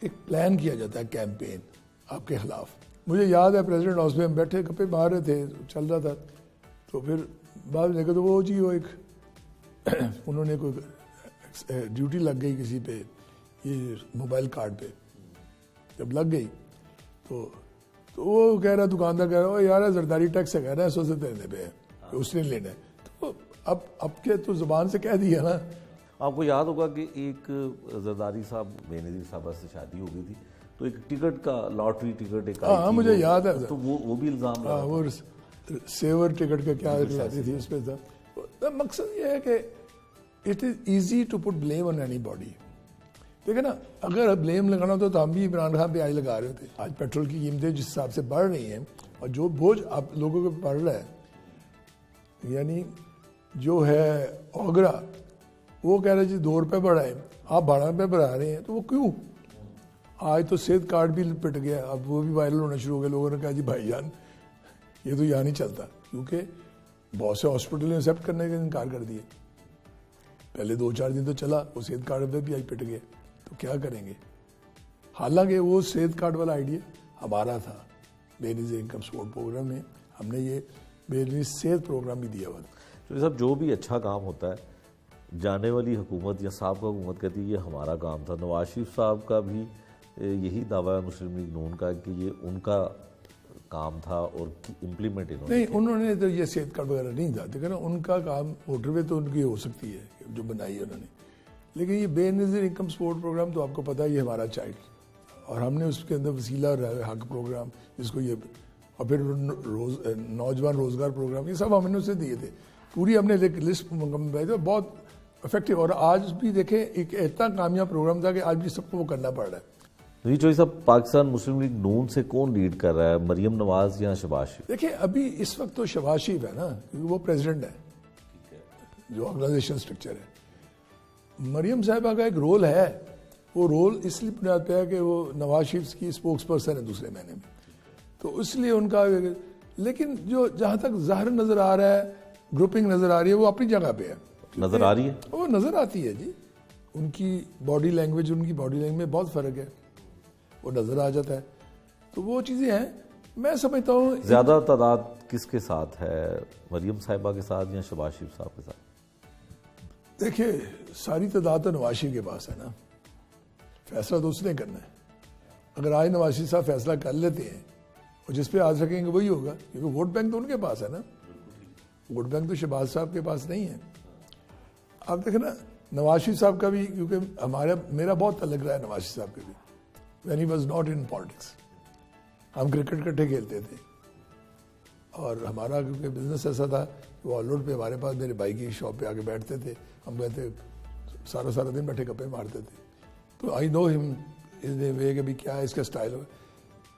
एक प्लान किया जाता है कैंपेन आपके खिलाफ। मुझे याद है प्रेसिडेंट हाउस में हम बैठे गप्पे मार रहे थे, चल रहा था, तो फिर बाद में देखा तो वो जी वो एक उन्होंने कोई ड्यूटी लग गई किसी पे, ये मोबाइल कार्ड पे जब लग गई तो वो कह रहा, दुकानदार कह रहा है यार जरदारी टैक्स है, कह रहा है 100 से देने पे है, तो उसने लेना है। तो अब के तो जुबान से कह दिया ना। आपको याद होगा कि एक जरदारी साहब बेनज़ीर साहब से शादी हो गई थी, तो एक टिकट का लॉटरी टिकट एक, हाँ मुझे याद है, तो वो भी इल्ज़ाम लगा। वो सेवर टिकट का क्या लाती थी उस पर था। मकसद ये है कि it is easy to put blame on anybody. देखिए ना, अगर ब्लेम लगाना होता तो हम भी इमरान खान पे आज लगा रहे थे। आज पेट्रोल की कीमतें जिस हिसाब से बढ़ रही हैं और जो बोझ आप लोगों को पड़ रहा है, यानी जो है ओगरा वो कह रहे जी 2 रुपये बढ़ाए, आप 12 रुपये बढ़ा रहे हैं, तो वो क्यों? आज तो सेहत कार्ड भी पिट गया, अब वो भी वायरल होना शुरू हो गया। लोगों ने कहा जी भाईजान ये तो यहाँ नहीं चलता, क्योंकि बहुत से हॉस्पिटल ने एक्सेप्ट करने का इनकार कर दिए। पहले 2-4 दिन तो चला, वो सेहत कार्ड पे भी आज पिट गया, तो क्या करेंगे। हालांकि वो सेहत कार्ड वाला आइडिया हमारा था, बेनज़ीर इनकम सपोर्ट प्रोग्राम में हमने ये बेनज़ीर सेहत प्रोग्राम भी दिया हुआ था। तो सब जो भी अच्छा काम होता है, जाने वाली हुकूमत या साहब हुकूमत कहती है ये हमारा काम था। नवाज शरीफ साहब का भी यही दावा है मुस्लिम लीग नून का कि ये उनका काम था और इम्प्लीमेंट इन्होंने नहीं, उन्होंने तो ये सेहत कार्ड वगैरह नहीं था, देखो ना, उनका काम मोटरवे तो उनकी हो सकती है जो बनाई है उन्होंने, लेकिन ये बेनज़ीर इनकम सपोर्ट प्रोग्राम तो आपको पता है ये हमारा चाइल्ड, और हमने उसके अंदर वसीला हक प्रोग्राम जिसको ये, और फिर नौजवान रोजगार प्रोग्राम, ये सब हमने उसे दिए थे। पूरी हमने लिस्ट बनाई थी, बहुत इफेक्टिव। और आज भी देखें एक इतना कामयाब प्रोग्राम था कि आज भी सबको वो करना पड़ रहा है। नवीद चौधरी साहब, पाकिस्तान मुस्लिम लीग नून से कौन लीड कर रहा है, मरियम नवाज या शहबाज शरीफ? देखिए अभी इस वक्त तो शहबाज शरीफ है ना, क्योंकि वो प्रेसिडेंट है, जो ऑर्गेनाइजेशन स्ट्रक्चर है। मरियम साहिबा का एक रोल है, वो रोल इसलिए बुनियाद पे है कि वो नवाज शरीफ की स्पोक्स पर्सन है दूसरे महीने में, तो इसलिए उनका। लेकिन जो जहां तक जाहिर नजर आ रहा है, ग्रुपिंग नजर आ रही है, वो अपनी जगह पे है। नजर आ रही है, वो नजर आती है जी, उनकी बॉडी लैंग्वेज, उनकी बॉडी लैंग्वेज में बहुत फर्क है, वो नजर आ जाता है। तो वो चीजें हैं, मैं समझता हूँ। ज्यादा तादाद किसके साथ है, मरियम साहिबा के साथ या शहबाज शरीफ साहब के साथ? देखिए सारी तादाद तो नवाज शरीफ के पास है ना, फैसला तो उसने करना है। अगर आज नवाज शरीफ साहब फैसला कर लेते हैं और जिस पे आज रखेंगे वही होगा, क्योंकि वोट बैंक तो उनके पास है ना, वोट बैंक तो शहबाज साहब के पास नहीं है। आप देखें ना, नवाज शरीफ साहब का भी, क्योंकि मेरा बहुत तल्लुक रहा है नवाज शरीफ साहब के भी, when he was not in politics. हम क्रिकेट इकट्ठे खेलते थे, और हमारा क्योंकि बिजनेस ऐसा था, वो ऑलरोड पे हमारे पास मेरे भाई की शॉप पे आके बैठते थे, हम कहते सारा दिन बैठे गप्पे मारते थे। तो आई नो हिम इन ए वे कि भी क्या है इसका स्टाइल,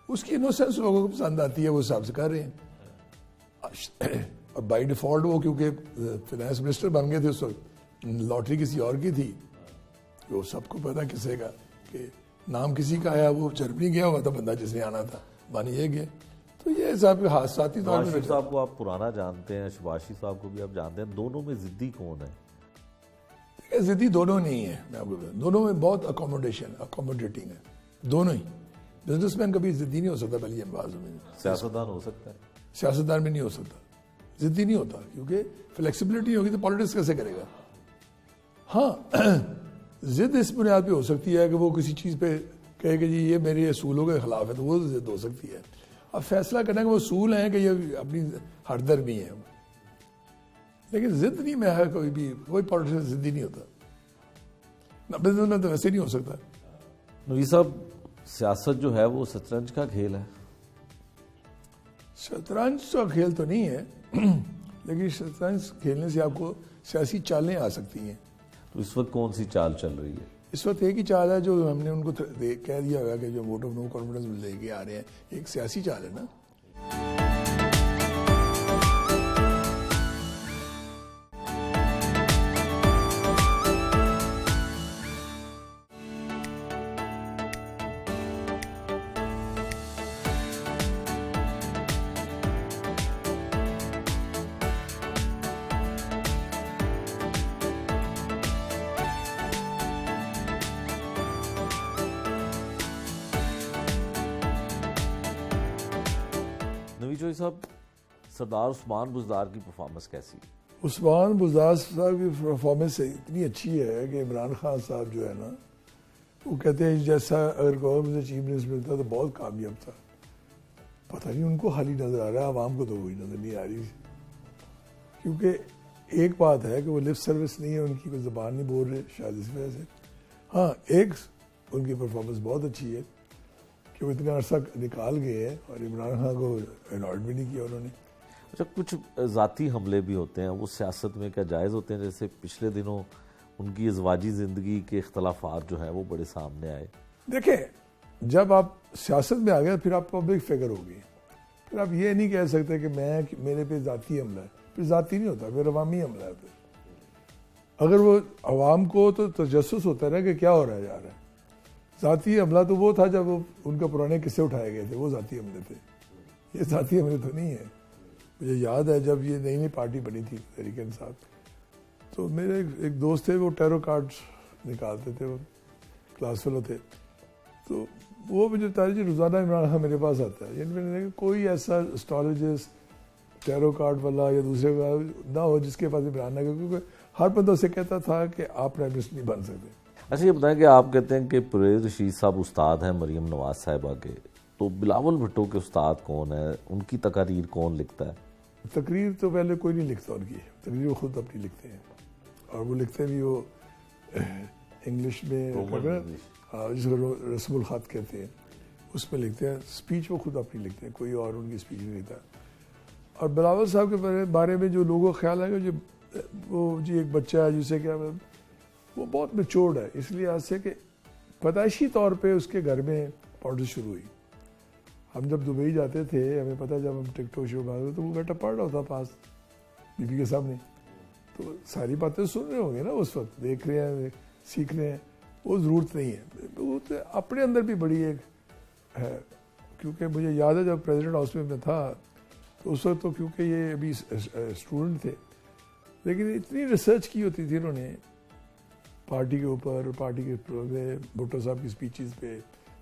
उसकी इनोसेंस लोगों को पसंद आती है, वो हिसाब से कर रहे हैं। और बाई डिफॉल्ट वो क्योंकि फाइनेंस मिनिस्टर बन गए थे उस वक्त, लॉटरी किसी और की थी, वो सबको पता किसे का कि नाम किसी का आया, वो जर्मनी गया हुआ था बंदा जिसने आना था, मानी ये गया। तो ये हिसाब हादसाती तौर नवाज शरीफ साहब को आप पुराना जानते हैं, शहबाज शरीफ साहब को भी आप जानते हैं, दोनों में जिद्दी कौन है? जिद्दी दोनों नहीं है, मैं आपको बताऊं, दोनों में बहुत अकोमोडेटिंग है, दोनों ही। बिजनेसमैन कभी जिद्दी नहीं हो सकता, पहले बात में। सियासतदान हो सकता है, सियासतदान में नहीं हो सकता, जिद्दी नहीं होता, क्योंकि फ्लेक्सिबिलिटी होगी तो पॉलिटिक्स कैसे करेगा। हाँ जिद इस बुनियाद पे हो सकती है कि वो किसी चीज़ पे कहे कि जी ये मेरे असूलों के खिलाफ है, तो वो जिद हो सकती है। अब फैसला करना कि वो असूल हैं कि ये अपनी हरदर्मी है, लेकिन जिद नहीं में है कोई भी, कोई पॉलिटिशियन जिद्दी नहीं होता ना, बिजनेस में तो वैसे नहीं हो सकता। नवीद साहब, सियासत जो है वो शतरंज का खेल है। शतरंज का खेल तो नहीं है, लेकिन शतरंज खेलने से आपको सियासी चालें आ सकती हैं। तो इस वक्त कौन सी चाल चल रही है? इस वक्त एक ही चाल है जो हमने उनको कह दिया हुआ कि जो वोट ऑफ नो कॉन्फिडेंस लेके आ रहे हैं, एक सियासी चाल है ना। नवीद चौधरी साहब, सरदार उस्मान बुज़दार की परफॉर्मेंस कैसी? उस्मान बुज़दार साहब की परफॉर्मेंस इतनी अच्छी है कि इमरान खान साहब जो है ना, वो कहते हैं जैसा अगर कहो मुझे चीफ मिनिस्टर मिलता तो बहुत कामयाब था। पता नहीं उनको हाल ही नजर आ रहा है, आवाम को तो वही नजर नहीं आ रही, क्योंकि एक बात है कि वो लिप सर्विस नहीं है उनकी, कोई ज़बान नहीं बोल रहे शायद इस वजह से। हाँ, एक उनकी परफॉर्मेंस बहुत अच्छी है कि वो इतना अरसा निकाल गए हैं और इमरान खान को अवॉइड भी नहीं किया उन्होंने। अच्छा, कुछ ज़ाती हमले भी होते हैं, वो सियासत में क्या जायज़ होते हैं? जैसे पिछले दिनों उनकी अज़वाजी ज़िंदगी के इख्तलाफात जो हैं वो बड़े सामने आए। देखें, जब आप सियासत में आ गए फिर आप पब्लिक फिगर हो गई, फिर आप ये नहीं कह सकते कि मेरे पे ज़ाती हमला है, फिर ज़ाती नहीं होता, फिर अवामी हमला है। फिर अगर वो अवाम को तो तजस्सुस होता है ना कि क्या हो रहा है जा रहा है, ज़ाती हमला तो वो था जब वो उनका पुराने किस्से उठाए गए थे, वो ज़ाती हमले थे। ये ज़ाती हमले तो नहीं है। मुझे याद है जब ये नई नई पार्टी बनी थी तहरीक इंसाफ, तो मेरे एक दोस्त थे, वो टैरो कार्ड्स निकालते थे, वो क्लास फेलो थे, तो वो मुझे बता रहे जी रोज़ाना इमरान खान मेरे पास आता है। यानी मैंने देखा कोई ऐसा एस्ट्रोलॉजिस्ट टैरो कार्ड वाला या दूसरे का ना हो जिसके पास इमरान ना, क्योंकि हर बंदा उससे कहता था कि आप प्राइम मिनिस्टर नहीं बन सकते। अच्छा ये बताएं कि आप कहते हैं कि परवेज़ रशीद साहब उस्ताद हैं मरीम नवाज साहिबा के, तो बिलावल भुट्टो के उस्ताद कौन है, उनकी तकारीर कौन लिखता है? तकरीर तो पहले कोई नहीं लिखता उनकी, तकरीर वो खुद अपनी लिखते हैं, और वो लिखते भी वो इंग्लिश में, जिसको रस्मुल ख़त कहते हैं, उसमें लिखते हैं। स्पीच वो खुद अपनी लिखते हैं, कोई और उनकी स्पीच नहीं लिखता। और बिलावल साहब के बारे में जो लोगों का ख्याल है कि वो जी एक बच्चा है जिसे क्या, वो बहुत मैच्योर्ड है, इसलिए आज से कि पैदाइशी तौर पे उसके घर में पॉलिटिक्स शुरू हुई। हम जब दुबई जाते थे, हमें पता जब हम टिकटॉक शुरू मारते तो वो बेटा पढ़ रहा था पास बीबी के सामने, तो सारी बातें सुन रहे होंगे ना उस वक्त, देख रहे हैं, सीख रहे हैं। वो ज़रूरत नहीं है, वो तो अपने अंदर भी बड़ी एक है। क्योंकि मुझे याद है जब प्रेसिडेंट हाउस में मैं था तो उस वक्त तो क्योंकि ये अभी स्टूडेंट थे, लेकिन इतनी रिसर्च की होती थी उन्होंने पार्टी के ऊपर, पार्टी के भुट्टो साहब की स्पीचेस पे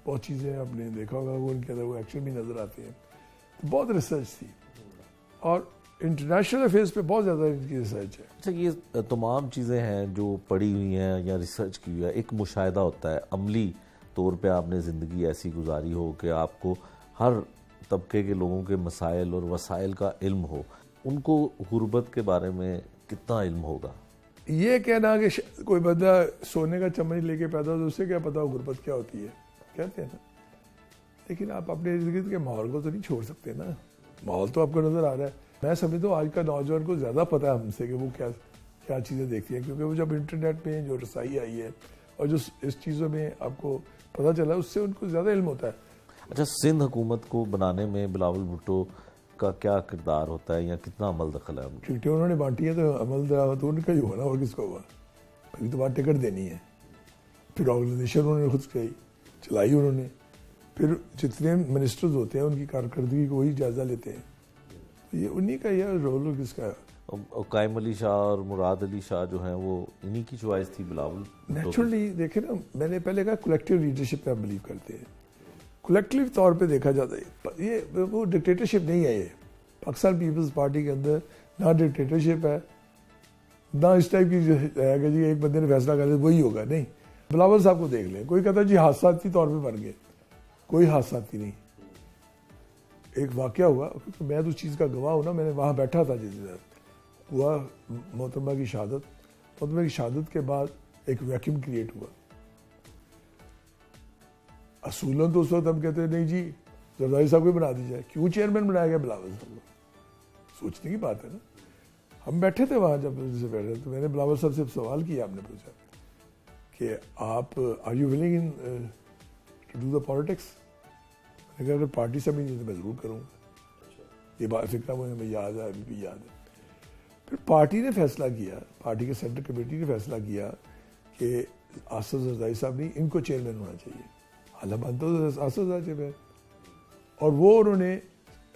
बहुत चीज़ें आपने देखा होगा, वो उनके अंदर वो एक्शन भी नज़र आते हैं। तो बहुत रिसर्च थी, और इंटरनेशनल अफेयर्स पे बहुत ज़्यादा इनकी रिसर्च है। अच्छा ये तमाम चीज़ें हैं जो पढ़ी हुई हैं या रिसर्च की हुई है, एक मुशाहिदा होता है, अमली तौर पे आपने ज़िंदगी ऐसी गुजारी हो कि आपको हर तबके के लोगों के मसाइल और वसाइल का इल्म हो, उनको गुर्बत के बारे में कितना इल्म होगा? ये कहना कि कोई बंदा सोने का चम्मच लेके पैदा हो तो उससे क्या पता हो गुर्बत क्या होती है, कहते हैं ना। लेकिन आप अपने इर्द गिर्द के माहौल को तो नहीं छोड़ सकते ना, माहौल तो आपको नज़र आ रहा है। मैं समझता हूँ आज का नौजवान को ज़्यादा पता है हमसे कि वो क्या क्या चीज़ें देखती हैं, क्योंकि वो जब इंटरनेट में जो रसाई आई है और जो इस चीज़ों में आपको पता चला, उससे उनको ज़्यादा इल्म होता है। अच्छा सिंध हुकूमत को बनाने में बिलावल भुट्टो का क्या किरदार होता है या कितना अमल दखल है? टिकटें उन्होंने बांटी है तो अमल तो उनका ही हुआ ना, और किसका हुआ? अभी तो बात टिकट देनी है, फिर ऑर्गेनाइजेशन उन्होंने खुद चलाई उन्होंने, फिर जितने मिनिस्टर्स होते हैं उनकी कारकर्दगी को वही जायज़ा लेते हैं। तो ये उन्हीं का यह रोल किसका है? कायम अली शाह और मुराद अली शाह जो हैं वो इन्हीं की चॉइस थी बिलावल? नेचुरली देखे ना, मैंने पहले कहा कलेक्टिव लीडरशिप पे हम बिलीव करते हैं। कलेक्टिव तौर पे देखा जाता है, ये वो डिक्टेटरशिप नहीं है। ये पाकिस्तान पीपल्स पार्टी के अंदर ना डिक्टेटरशिप है, ना इस टाइप की है कि जी एक बंदे ने फैसला कर लिया वही होगा, नहीं। बिलावल साहब को देख लें, कोई कहता जी हादसाती तौर पे बन गए, कोई हादसाती नहीं। एक वाकया हुआ, क्योंकि मैं तो उस चीज़ का गवाह हूँ ना, मैंने वहाँ बैठा था जिस दिन हुआ मोहतरमा की शहादत। मोहतरमा की शहादत के बाद एक वैक्यूम क्रिएट हुआ। असूलन तो उस वक्त हम कहते हैं नहीं जी जरदारी साहब को बना दी जाए, क्यों चेयरमैन बनाया गया बिलावल साहब को? सोचने की बात है ना। हम बैठे थे वहाँ जब से बैठे, तो मैंने बिलावल साहब से सवाल किया, हमने पूछा कि आप are you willing in to do the politics? मैंने कहा अगर पार्टी से भी नहीं तो मैं ज़रूर करूँगा। ये बात फिक्र मुझे हमें याद है, अभी भी याद है। फिर पार्टी ने फैसला किया, पार्टी के सेंट्रल कमेटी ने फैसला किया कि आसफ जरदारी साहब नहीं, इनको चेयरमैन होना चाहिए। हालांकि मानता हूँ आसफ जरदारी चेयरमैन, और वो उन्होंने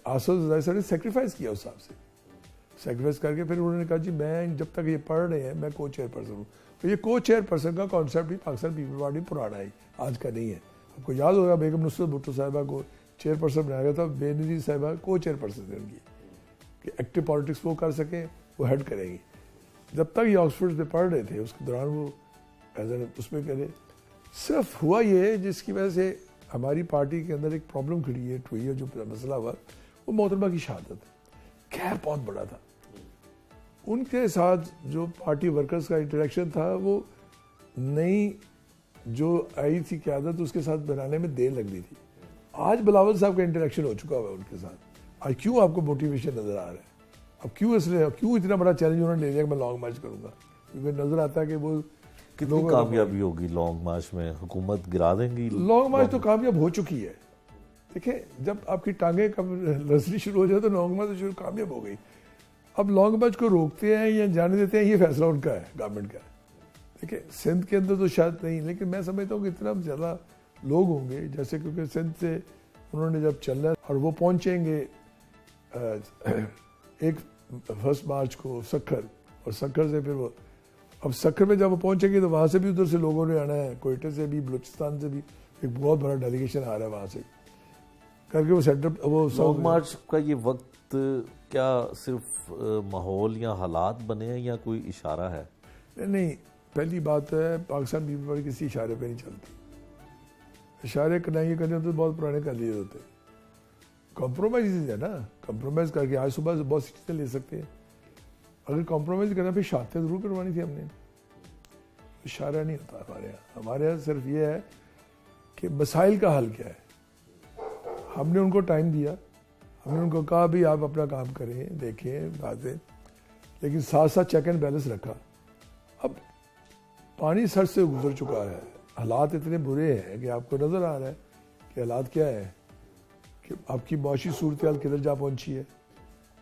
आसफ जरदारी साहब ने सेक्रीफाइस किया उस हिसाब से, सेक्रीफाइस करके फिर उन्होंने कहा जी मैं जब तक ये पढ़ रहे हैं मैं को चेयरपर्सन हूँ। तो ये को चेयरपर्सन का कॉन्सेप्ट भी पाकिस्तान पीपल पार्टी पुराना है, आज का नहीं है। आपको याद होगा बेगम नुसरत भुट्टो साहिबा को चेयरपर्सन बनाया गया था, बेनजीर साहिबा को चेयरपर्सन थे उनकी, कि एक्टिव पॉलिटिक्स वो कर सकें, वो हेड करेंगी। जब तक ये ऑक्सफोर्ड में पढ़ रहे थे उसके दौरान वो एज एन उसमें करे। सिर्फ हुआ ये जिसकी वजह से हमारी पार्टी के अंदर एक प्रॉब्लम क्रिएट हुई है, जो मसला हुआ वो मोहतरमा की शहादत। गैप बहुत बड़ा था उनके साथ, जो पार्टी वर्कर्स का इंटरेक्शन था वो नई जो आई थी क़यादत उसके साथ बनाने में देर लग रही थी। आज बिलावल साहब का इंटरेक्शन हो चुका हुआ उनके साथ। आज क्यों आपको मोटिवेशन नज़र आ रहा है? अब क्यों इसलिए क्यों इतना बड़ा चैलेंज उन्होंने ले लिया कि मैं लॉन्ग मार्च करूंगा? क्योंकि नज़र आता है कि वो कितनी कामयाबी होगी लॉन्ग मार्च में, हुकूमत गिरा देंगी? लॉन्ग मार्च तो कामयाब हो चुकी है। देखिए जब आपकी टांगे कब रसनी शुरू हो जाए तो लॉन्ग मार्च शुरू कामयाब हो गई। अब लॉन्ग मार्च को रोकते हैं या जाने देते हैं, ये फैसला उनका है, गवर्नमेंट का है। देखिए सिंध के अंदर तो शायद नहीं, लेकिन मैं समझता हूँ कि इतना ज़्यादा लोग होंगे, जैसे क्योंकि सिंध से उन्होंने जब चलना और वो पहुंचेंगे 1 मार्च को सक्खर, और सक्खर से फिर वो, अब सक्खर में जब वो पहुंचेंगे तो वहाँ से भी उधर से लोगों ने आना है, कोयटे से भी, बलूचिस्तान से भी एक बहुत बड़ा डेलीगेशन आ रहा है वहाँ से करके वो सेंटर वो लॉन्ग मार्च का ये वक्त क्या सिर्फ माहौल या हालात बने हैं या कोई इशारा है? नहीं, पहली बात है पाकिस्तान पीपल पार्टी किसी इशारे पे नहीं चलती। इशारे करने तो बहुत पुराने कर लिए होते, कॉम्प्रोमाइज है ना, कॉम्प्रोमाइज़ करके आज सुबह से बहुत सी चीज़ें ले सकते हैं। अगर कॉम्प्रोमाइज़ करना फिर शहादतें ज़रूर करवानी थी हमने, इशारा नहीं होता हमारे यहाँ सिर्फ ये है कि मसाइल का हल क्या है। हमने उनको टाइम दिया, हमने उनको कहा भी आप अपना काम करें, देखें बातें, लेकिन साथ साथ चेक एंड बैलेंस रखा। अब पानी सर से गुजर चुका है, हालात इतने बुरे हैं कि आपको नज़र आ रहा है कि हालात क्या है, कि आपकी मुआशी सूरत हाल किधर जा पहुंची है,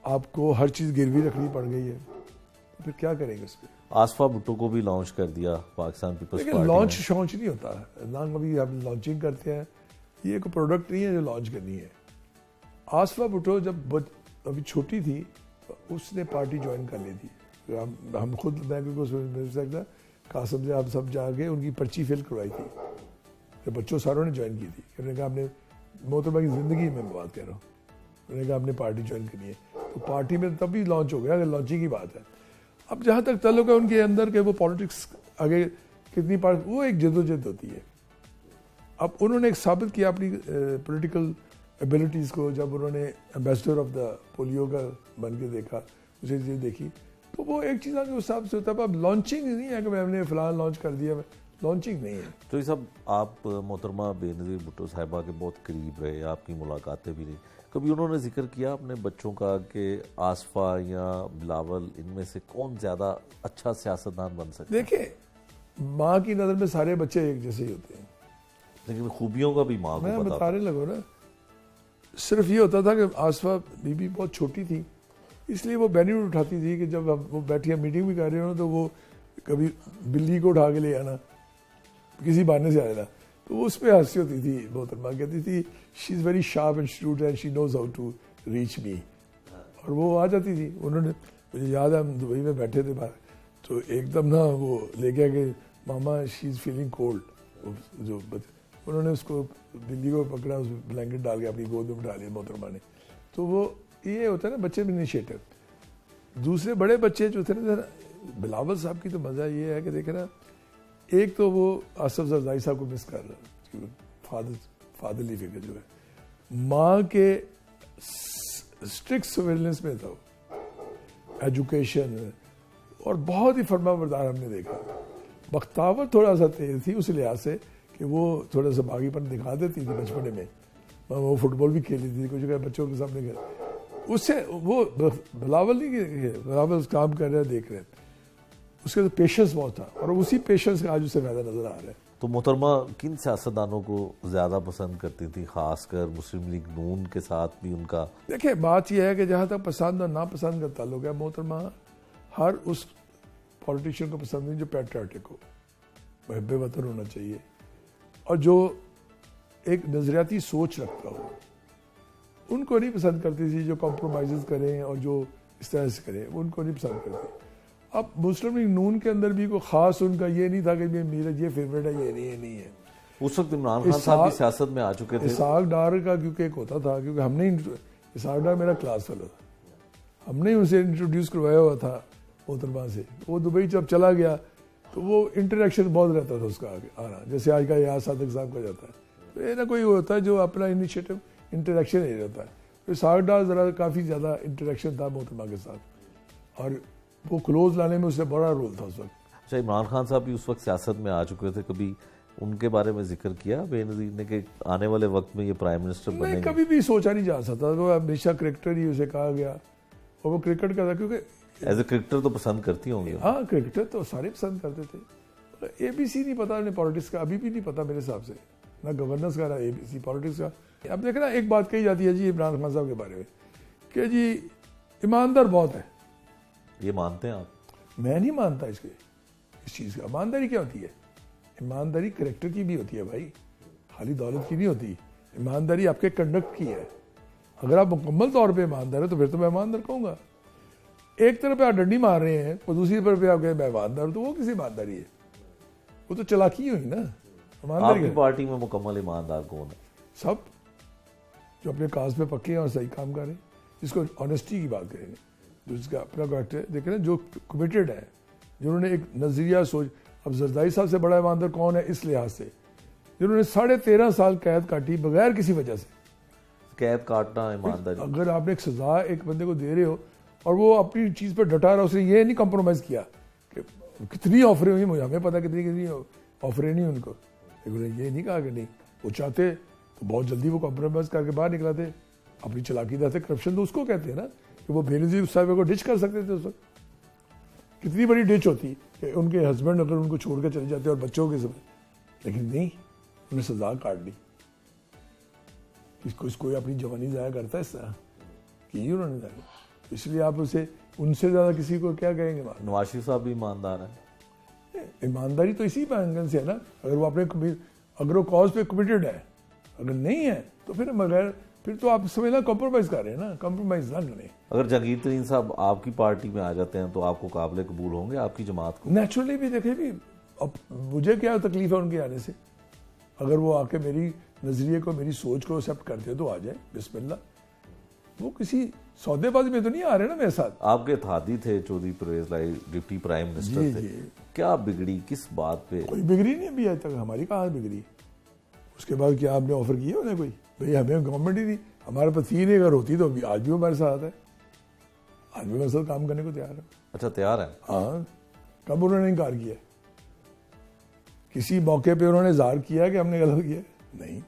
आपको हर चीज़ गिरवी रखनी पड़ गई है, तो फिर क्या करेंगे उस पर? आसफा भुट्टो को भी लॉन्च कर दिया पाकिस्तान पीपल्स पार्टी ने। लॉन्च शॉन्च नहीं होता ना, कभी हम लॉन्चिंग करते हैं, ये एक प्रोडक्ट नहीं है जो लॉन्च करनी है। आसफा भुट्टो जब अभी छोटी थी तो उसने पार्टी ज्वाइन कर ली थी, हम खुद बैंक को मिल सकता, कासम से आप सब जाके उनकी पर्ची फिल करवाई थी, तो बच्चों सारों ने ज्वाइन की थी। उन्होंने कहा आपने मोहतरमा की ज़िंदगी में बात कर रहा हूँ, उन्होंने कहा आपने पार्टी ज्वाइन करनी है, तो पार्टी में तभी लॉन्च हो गया, अगर लॉन्चिंग की बात है। अब जहाँ तक ताल्लुक है उनके अंदर के वो पॉलिटिक्स आगे कितनी पार्ट, वो एक जद्दोजहद होती है। अब उन्होंने एक साबित किया अपनी पॉलिटिकल एबिलिटीज़ को, जब उन्होंने एम्बेसडर ऑफ द पोलियो का बन के देखा, उसे चीज़ देखी, तो वो एक चीज़ आगे उस हिसाब से होता है। अब लॉन्चिंग नहीं है कि मैंने फ़िलहाल लॉन्च कर दिया, लॉन्चिंग नहीं है। तो ये सब आप मोहतरमा बेनज़ीर भुट्टो साहिबा के बहुत करीब रहे, आपकी मुलाकातें भी रही, कभी उन्होंने जिक्र किया अपने बच्चों का कि आसफा या बिलावल इनमें से कौन ज़्यादा अच्छा सियासतदान बन सकता है? देखिए, माँ की नज़र में सारे बच्चे एक जैसे ही होते हैं, लेकिन खूबियों का भी माँ को मैं पता बताने लगो ना। सिर्फ ये होता था कि आसफा बीबी बहुत छोटी थी, इसलिए वो बेनिफिट उठाती थी कि जब वो बैठी मीटिंग भी कर रहे हो तो वो कभी बिल्ली को उठा के ले आना, किसी बहाने से आना, तो उस पर हंसी होती थी। मोहतरमा कहती थी she is very sharp and shrewd and she knows how to reach me, और वो आ जाती थी। उन्होंने, मुझे याद है हम दुबई में बैठे थे बाहर, तो एकदम ना वो ले गया कि मामा शी इज़ फीलिंग कोल्ड, जो उन्होंने उसको बिल्ली को पकड़ा, उस ब्लैंकेट डाल के अपनी गोद में बिठा लिया मोहतरमा ने। तो वो ये होता है ना बच्चे में इनिशिएटिव। दूसरे बड़े बच्चे जो थे ना, बिलावल साहब की तो मज़ा ये है कि देखे ना, एक तो वो आसफ जरदारी साहब को मिस कर रहा है, फादरली फिगर जो है, माँ के स्ट्रिक्ट सर्वेलेंस में था वो, एजुकेशन, और बहुत ही फरमाबरदार हमने देखा। बख्तावर थोड़ा सा तेज थी उस लिहाज से कि वो थोड़ा सा बागीपन दिखा देती थी बचपने में, वो फुटबॉल भी खेली थी कुछ बच्चों के सामने, उससे वो बिलावल नहीं, बिलावल काम कर रहे हैं, देख रहे हैं, उसके तो पेशेंस बहुत था, और उसी पेशेंस का आज उसे फ़ायदा नज़र आ रहा है। तो मोहतरमा किन सियासतदानों को ज़्यादा पसंद करती थी, खासकर मुस्लिम लीग नून के साथ भी उनका? देखिए, बात यह है कि जहाँ तक पसंद और नापसंद का ताल्लुक है, मोहतरमा हर उस पॉलिटिशियन को पसंद नहीं जो पैट्रियाटिक हो, मुहब्बे वतन होना चाहिए, और जो एक नज़रियाती सोच रखता हो। उनको नहीं पसंद करती थी जो कॉम्प्रोमाइज़ करें और जो इस तरह से करें, वो उनको नहीं पसंद करती। अब मुस्लिम लीग नून के अंदर भी कोई ख़ास उनका ये नहीं था कि मेरा ये फेवरेट है, ये नहीं है। उस वक्त इमरान खान साहब भी सियासत में आ चुके थे। इसाक डार का क्योंकि एक होता था, क्योंकि हमने, इसाक डार मेरा क्लास फेलो था, हमने उसे इंट्रोड्यूस करवाया हुआ था मोहतरमा से। वो दुबई जब चला गया तो वो इंटरेक्शन बहुत रहता था उसका आगे आना, जैसे आज का याद सादक साहब का जाता है, तो ये ना कोई होता है जो अपना इनिशिएटिव, इंटरेक्शन नहीं रहता है। तो इसाक डार ज़रा काफ़ी ज़्यादा इंटरेक्शन था मोहतरमा के साथ, और वो क्लोज लाने में उससे बड़ा रोल था उस वक्त। अच्छा, इमरान खान साहब भी उस वक्त सियासत में आ चुके थे, कभी उनके बारे में जिक्र किया बेनज़ीर ने कि आने वाले वक्त में ये प्राइम मिनिस्टर बनेंगे? कभी भी सोचा नहीं जा सकता, वो हमेशा क्रिकेटर ही उसे कहा गया, और वो क्रिकेट का था, क्योंकि एज ए क्रिकेटर तो पसंद करती होंगी। हाँ, क्रिकेटर तो सारे पसंद करते थे। ABC नहीं पता उन्हें पॉलिटिक्स का, अभी भी नहीं पता मेरे हिसाब से, ना गवर्नेंस का ना ABC पॉलिटिक्स का। अब देखना, एक बात कही जाती है जी इमरान खान साहब के बारे में कि जी ईमानदार बहुत है। ये मानते हैं आप? मैं नहीं मानता इस चीज़ का। ईमानदारी क्या होती है? ईमानदारी करेक्टर की भी होती है भाई, खाली दौलत की नहीं होती, ईमानदारी आपके कंडक्ट की है। अगर आप मुकम्मल तौर पे ईमानदार है तो फिर तो मैं ईमानदार कहूँगा। एक तरफ आप डंडी मार रहे हैं और दूसरी तरफ पे आप कहें मैं ईमानदार, तो वो किसी ईमानदारी है? वो तो चलाकी हुई ना। ईमानदारी आपकी पार्टी में मुकम्मल ईमानदार कौन है? सब जो अपने काज पे पक्के हैं और सही काम कर रहे हैं, जिसको ऑनेस्टी की बात करेंगे, जो जिसका अपना करेक्टर देखें ना, जो कमिटेड है, जिन्होंने एक नजरिया सोच। अब जरदारी साहब से बड़ा ईमानदार कौन है इस लिहाज से, जिन्होंने 13.5 साल कैद काटी बगैर किसी वजह से। कैद काटना ईमानदारी? अगर आपने एक सजा एक बंदे को दे रहे हो और वो अपनी चीज पर डटा रहा, उसने ये नहीं कॉम्प्रोमाइज किया कि कितनी ऑफरें हुई, मुझे हमें पता कितनी कितनी ऑफरें नहीं उनको, लेकिन ये नहीं कहा कि नहीं, वो चाहते तो बहुत जल्दी वो कॉम्प्रोमाइज करके बाहर निकला थे। अपनी चलाकी से करप्शन तो उसको कहते हैं ना, कि वो बेनजीर साहब को डिच कर सकते थे उस वक्त। कितनी बड़ी डिच होती कि उनके हस्बैंड अगर उनको छोड़ कर चले जाते और बच्चों के समय, लेकिन नहीं, उन्हें सजा काट दी। कोई अपनी जवानी ज़ाया करता है इस तरह की उन्होंने ज़ाया, इसलिए आप उसे उनसे ज़्यादा किसी को क्या कहेंगे? नवाज शरीफ साहब भी ईमानदार है। ईमानदारी तो इसी बैंगन से है ना, अगर वो अपने अगर वो कॉज पे कमिटेड है, अगर नहीं है तो फिर तो आप समझना कॉम्प्रोमाइज़ कर रहे हैं ना, कॉम्प्रोमाइज़ ना करें। अगर जहांगीर तरीन साहब आपकी पार्टी में आ जाते हैं तो आपको काबिल कबूल होंगे आपकी जमात को? नेचुरली भी देखे भी, अब मुझे क्या तकलीफ है उनके आने से? अगर वो आके मेरी नजरिए को, मेरी सोच को एक्सेप्ट करते तो आ जाए, बिस्मिल्लाह। वो किसी सौदेबाजी में तो नहीं आ रहे ना मेरे साथ। आपके इत्तेहादी थे चौधरी परवेज लाई, डिप्टी प्राइम मिनिस्टर थे, क्या बिगड़ी किस बात पे? कोई बिगड़ी नहीं अभी आज तक, हमारी कहाँ बिगड़ी? उसके बाद क्या आपने ऑफर किया उन्हें कोई? भाई हमें गवर्नमेंट ही नहीं, हमारे पास 3 अगर होती तो अभी आज भी हमारे साथ है, आज भी हमारे साथ काम करने को तैयार है। अच्छा, तैयार है? हाँ, कब उन्होंने इनकार किया? किसी मौके पे उन्होंने इज़हार किया कि हमने गलत किया? नहीं।